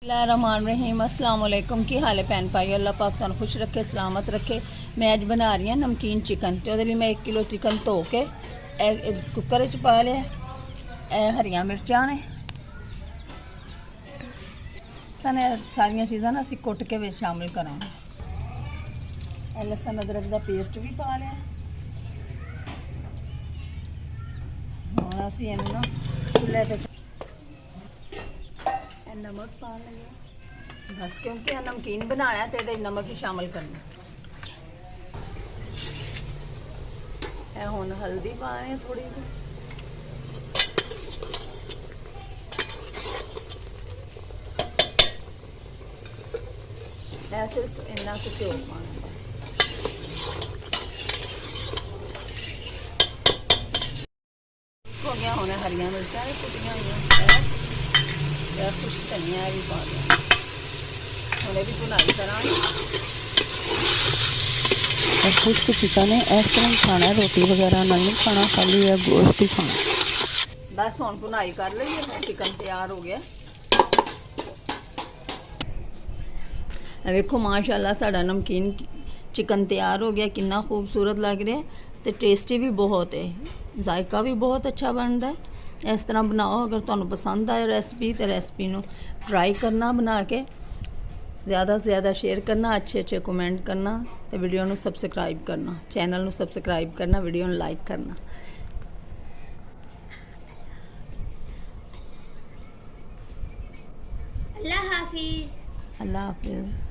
रहमान रहीम अस्सलाम वालेकुम की हाल है भैन भाई अल्लाह पाक तुहानू खुश रखे सलामत रखे। मैं अज बना रही हूँ नमकीन चिकन। तो वो मैं 1 किलो चिकन धो के कुकर च पा लिया। हरियां मिर्चां ने सारिया चीज़ां ना असीं कुट के विच शामिल करांगे। लसन अदरक का पेस्ट भी पा लिया। हुण असीं इहनूं ना चुल्हे ते नमक पा लेंगे बस, क्योंकि नमकीन बनाना है तो नमक ही शामिल करना है। हुण हल्दी पा रहे हैं थोड़ी सी, मैं सिर्फ इन्ना कुछ घ्यो पाना बस। हो गया हुण हरियां मिर्चां कुटियां हुई कुछ धनिया भी पा दिया। हम भी भुनाई करांगे। खुश्क चिकन है, इस तरह ही खाना है, रोटी वगैरह नहीं खाना, खाली है गोश्त ही खाना। बस हुण भुनाई कर लईए, चिकन तैयार हो गया। देखो माशाअल्लाह साड़ा नमकीन चिकन तैयार हो गया, कितना खूबसूरत लग रहा है तो टेस्टी भी बहुत है, जायका भी बहुत अच्छा बनता है। इस तरह बनाओ। अगर तुहानू पसंद आए रेसिपी तो रेसिपी नू ट्राई करना बना के, ज़्यादा से ज़्यादा शेयर करना, अच्छे कमेंट करना तो वीडियो नू सबसक्राइब करना, चैनल नू सबसक्राइब करना, वीडियो नू लाइक करना। अल्लाह हाफिज़। अल्लाह हाफिज़।